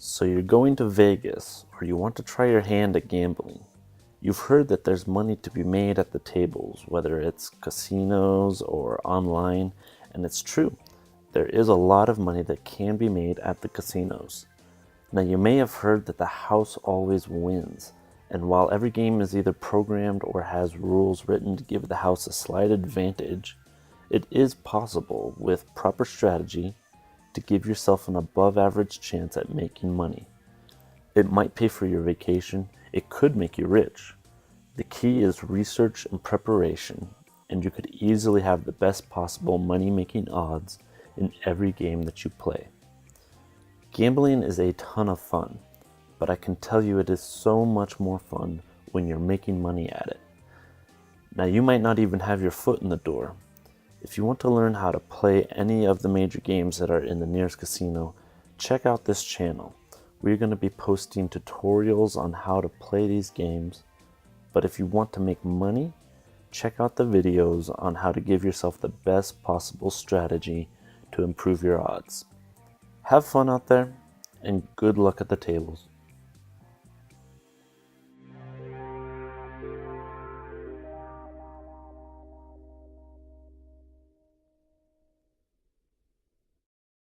So you're going to Vegas, or you want to try your hand at gambling. You've heard that there's money to be made at the tables, whether it's casinos or online, and it's true. There is a lot of money that can be made at the casinos. Now you may have heard that the house always wins, and while every game is either programmed or has rules written to give the house a slight advantage, it is possible, with proper strategy, to give yourself an above average chance at making money. It might pay for your vacation, it could make you rich. The key is research and preparation, and you could easily have the best possible money making odds in every game that you play. Gambling is a ton of fun, but I can tell you it is so much more fun when you're making money at it. Now you might not even have your foot in the door. If you want to learn how to play any of the major games that are in the nearest casino, check out this channel. We're going to be posting tutorials on how to play these games, but if you want to make money, check out the videos on how to give yourself the best possible strategy to improve your odds. Have fun out there, and good luck at the tables.